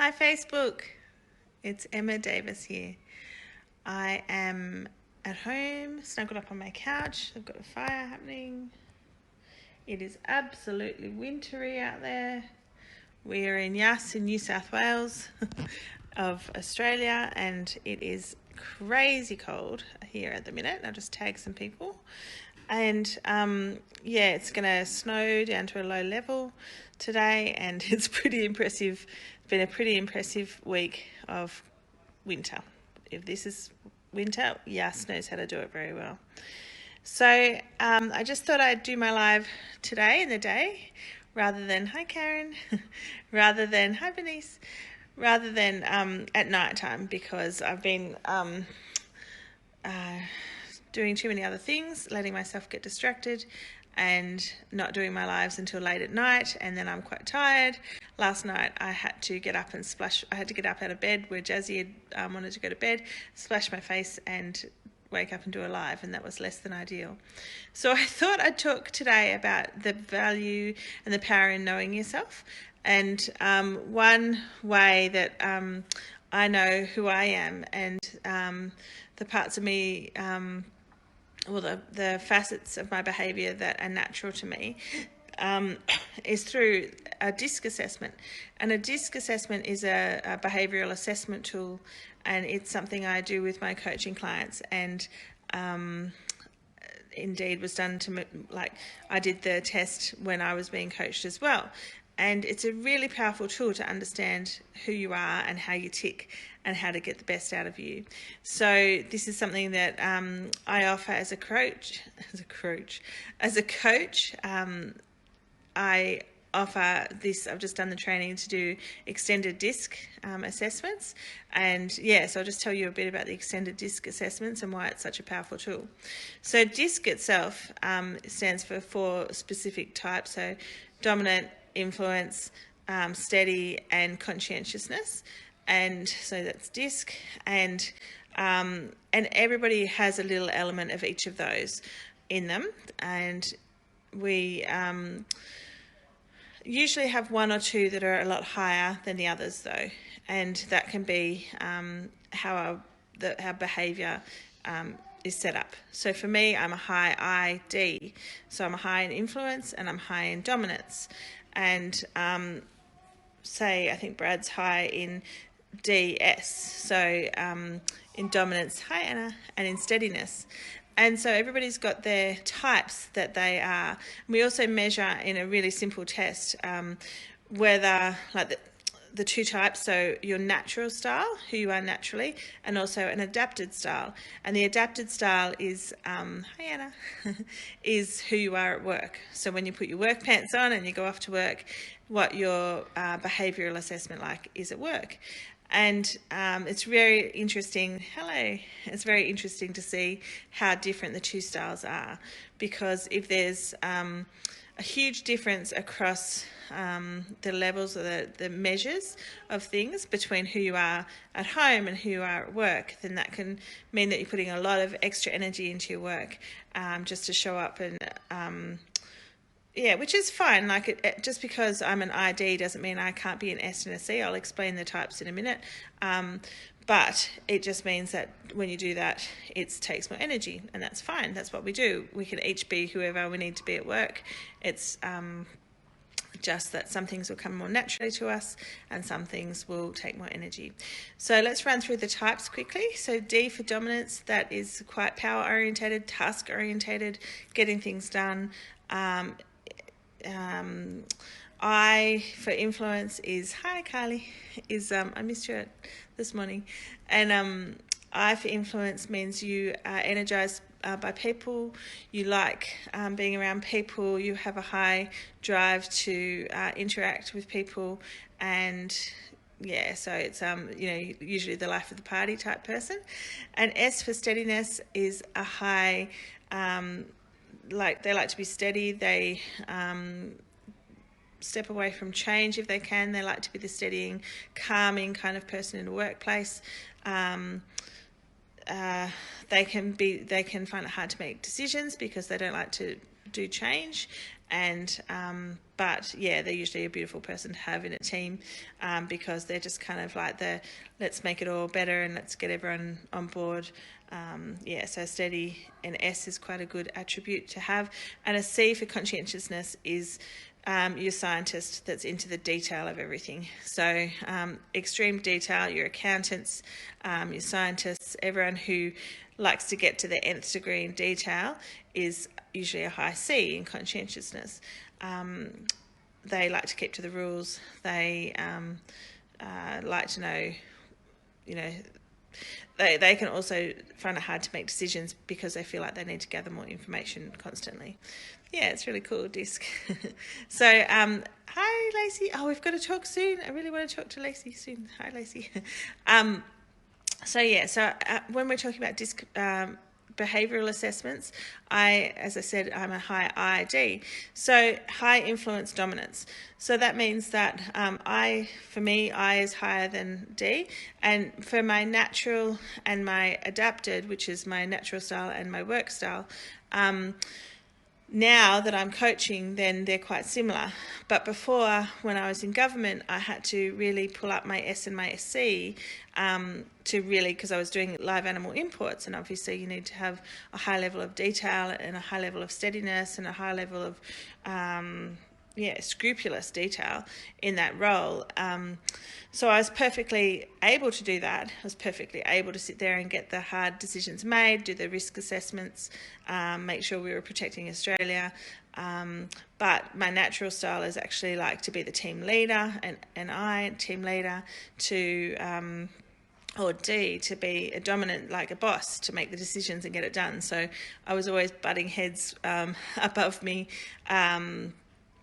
Hi Facebook, it's Emma Davis here. I am at home, snuggled up on my couch. I've got a fire happening. It is absolutely wintry out there. We are in Yass in New South Wales of Australia, and it is crazy cold here at the minute. I'll just tag some people. And it's going to snow down to a low level today, and it's pretty impressive. It's been a pretty impressive week of winter. If this is winter, Yas knows how to do it very well. So I just thought I'd do my live today in the day, rather than hi Karen, rather than hi Bernice, rather than at night time, because I've been doing too many other things, letting myself get distracted and not doing my lives until late at night, and then I'm quite tired. Last night I had to get up and splash. I had to get up out of bed where Jazzy had wanted to go to bed, splash my face and wake up and do a live, and that was less than ideal. So I thought I'd talk today about the value and the power in knowing yourself. And one way that I know who I am and the parts of me, the facets of my behaviour that are natural to me, is through a DISC assessment. And a DISC assessment is a behavioural assessment tool, and it's something I do with my coaching clients, and indeed was done to, like, I did the test when I was being coached as well. And it's a really powerful tool to understand who you are and how you tick and how to get the best out of you. So this is something that I offer as a coach. I offer this. I've just done the training to do extended DISC assessments, and so I'll just tell you a bit about the extended DISC assessments and why it's such a powerful tool. So DISC itself stands for 4 specific types: so dominant, influence, steady, and conscientiousness. And so that's DISC, and everybody has a little element of each of those in them, and we usually have 1 or 2 that are a lot higher than the others, though, and that can be how our behaviour is set up. So for me, I'm a high ID, so I'm a high in influence and I'm high in dominance. And I think Brad's high in DS, so in dominance, hi Anna, and in steadiness. And so everybody's got their types that they are. We also measure in a really simple test whether, like, the 2 types, so your natural style, who you are naturally, and also an adapted style. And the adapted style is, hi Anna, is who you are at work. So when you put your work pants on and you go off to work, what your behavioural assessment like is at work. And it's very interesting, it's very interesting to see how different the 2 styles are, because if there's a huge difference across the levels or the measures of things between who you are at home and who you are at work, then that can mean that you're putting a lot of extra energy into your work just to show up and which is fine. Like, just because I'm an ID doesn't mean I can't be an S and a C. I'll explain the types in a minute. But it just means that when you do that, it takes more energy, and that's fine. That's what we do. We can each be whoever we need to be at work. It's just that some things will come more naturally to us and some things will take more energy. So let's run through the types quickly. So D for dominance, that is quite power orientated, task orientated, getting things done. I for influence is, hi Kylie, is I missed you this morning, and I for influence means you are energized by people, you like being around people, you have a high drive to interact with people, and so it's usually the life of the party type person. And S for steadiness is a high, they like to be steady. They step away from change if they can. They like to be the steadying, calming kind of person in the workplace. They can find it hard to make decisions because they don't like to do change, and but yeah, they're usually a beautiful person to have in a team, because they're just kind of like the let's make it all better and let's get everyone on board. So steady, an S is quite a good attribute to have, and a C for conscientiousness is your scientist that's into the detail of everything. So extreme detail, your accountants, your scientists, everyone who likes to get to the nth degree in detail is usually a high C in conscientiousness. They like to keep to the rules. They like to know, they can also find it hard to make decisions because they feel like they need to gather more information constantly. Yeah, it's really cool, DISC. So, hi, Lacey. Oh, we've got to talk soon. I really want to talk to Lacey soon. Hi, Lacey. When we're talking about DISC behavioural assessments, as I said, I'm a high ID. So high influence dominance. So that means that I is higher than D. And for my natural and my adapted, which is my natural style and my work style, now that I'm coaching, then they're quite similar. But before, when I was in government, I had to really pull up my S and my SC because I was doing live animal imports, and obviously you need to have a high level of detail and a high level of steadiness and a high level of scrupulous detail in that role. So I was perfectly able to do that. I was perfectly able to sit there and get the hard decisions made, do the risk assessments, make sure we were protecting Australia. But my natural style is actually like to be the team leader, and team leader, to or D, to be a dominant, like a boss, to make the decisions and get it done. So I was always butting heads above me,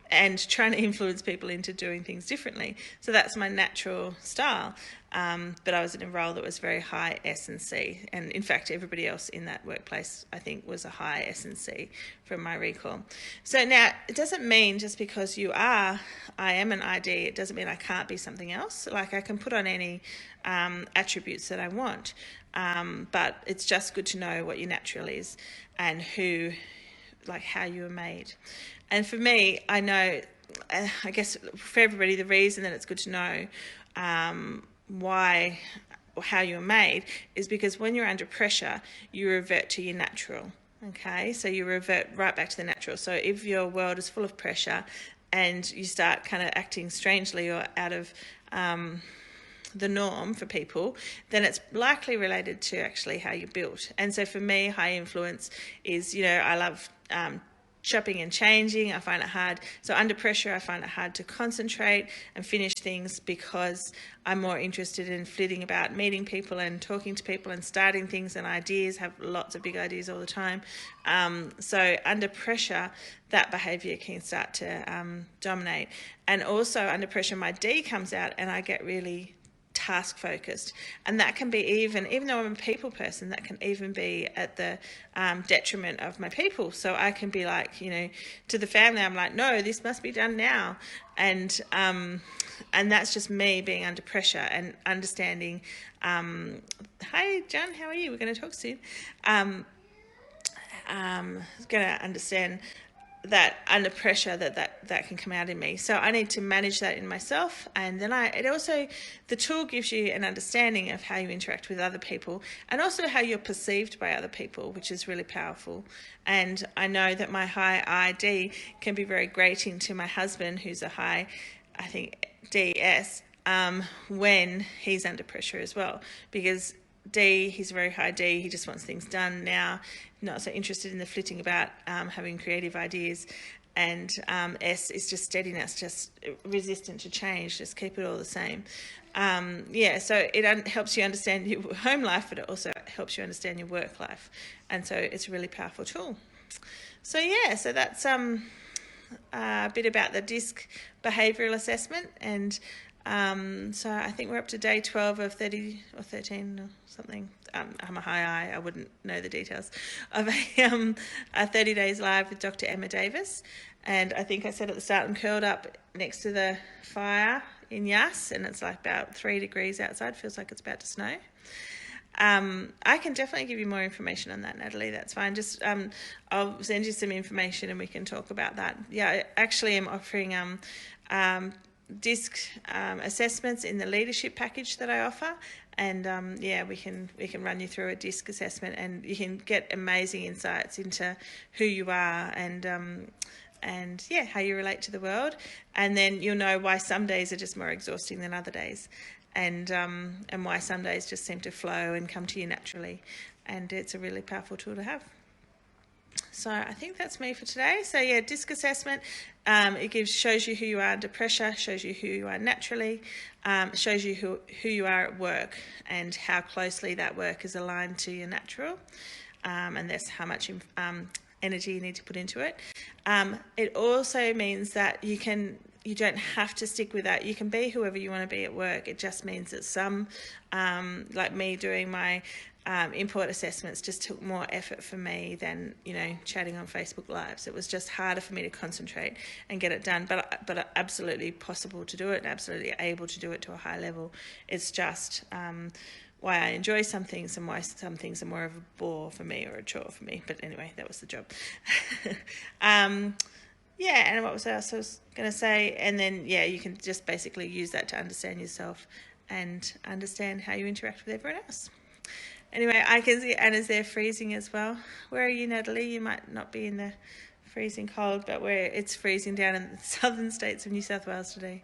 and trying to influence people into doing things differently. So that's my natural style. But I was in a role that was very high S and C. And in fact, everybody else in that workplace, I think, was a high S and C from my recall. So now, it doesn't mean just because I am an ID, it doesn't mean I can't be something else. Like, I can put on any attributes that I want. But it's just good to know what your natural is and how you were made. And for me, I know, I guess for everybody, the reason that it's good to know why or how you're made is because when you're under pressure, you revert to your natural. Okay, so you revert right back to the natural. So if your world is full of pressure and you start kind of acting strangely or out of the norm for people, then it's likely related to actually how you're built. And so for me, high influence is, I love chopping and changing. I find it hard. So under pressure, I find it hard to concentrate and finish things because I'm more interested in flitting about, meeting people and talking to people and starting things and ideas, have lots of big ideas all the time. So under pressure, that behaviour can start to dominate. And also under pressure, my D comes out and I get really task focused, and that can be even though I'm a people person, that can even be at the detriment of my people. So I can be like, to the family, I'm like, no, this must be done now, and that's just me being under pressure and understanding. Hi John, how are you? We're going to talk soon. Going to understand that under pressure that can come out in me. So I need to manage that in myself, and then the tool gives you an understanding of how you interact with other people and also how you're perceived by other people, which is really powerful. And I know that my high ID can be very grating to my husband, who's a high, I think, DS, when he's under pressure as well, because D, he's a very high D, he just wants things done now, not so interested in the flitting about, having creative ideas. And S is just steadiness, just resistant to change, just keep it all the same. So it helps you understand your home life, but it also helps you understand your work life. And so it's a really powerful tool. So that's a bit about the DISC behavioural assessment. And so I think we're up to day 12 of 30 or 13 or something. I'm a high I. I wouldn't know the details of a 30 days live with Dr. Emma Davis. And I think I said at the start, I'm curled up next to the fire in Yass, and it's like about 3 degrees outside. Feels like it's about to snow. I can definitely give you more information on that, Natalie. That's fine. Just I'll send you some information and we can talk about that. Yeah, I actually am offering DISC assessments in the leadership package that I offer, and we can run you through a DISC assessment, and you can get amazing insights into who you are and how you relate to the world, and then you'll know why some days are just more exhausting than other days, and why some days just seem to flow and come to you naturally, and it's a really powerful tool to have. So I think that's me for today. So yeah, DISC assessment, it shows you who you are under pressure, shows you who you are naturally, shows you who you are at work and how closely that work is aligned to your natural, and that's how much energy you need to put into it. It also means that you don't have to stick with that. You can be whoever you want to be at work. It just means that some, like me doing my import assessments, just took more effort for me than chatting on Facebook Lives. It was just harder for me to concentrate and get it done. But absolutely possible to do it, and absolutely able to do it to a high level. It's just why I enjoy some things and why some things are more of a bore for me or a chore for me. But anyway, that was the job. And what was else I was going to say? And then, you can just basically use that to understand yourself and understand how you interact with everyone else. Anyway, I can see Anna's there freezing as well. Where are you, Natalie? You might not be in the freezing cold, but it's freezing down in the southern states of New South Wales today.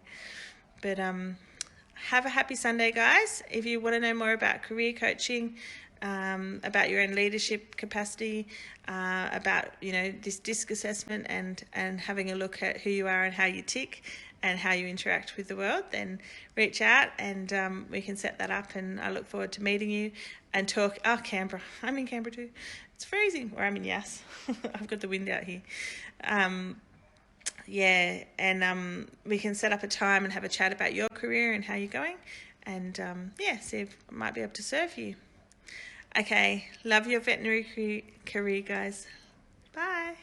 But have a happy Sunday, guys. If you want to know more about career coaching, about your own leadership capacity, about this DISC assessment and having a look at who you are and how you tick and how you interact with the world, then reach out and we can set that up, and I look forward to meeting you and talk. Canberra. I'm in Canberra too. It's freezing. Or I'm in Yass. I've got the wind out here. We can set up a time and have a chat about your career and how you're going, and see if I might be able to serve you. Okay, love your veterinary career, guys. Bye.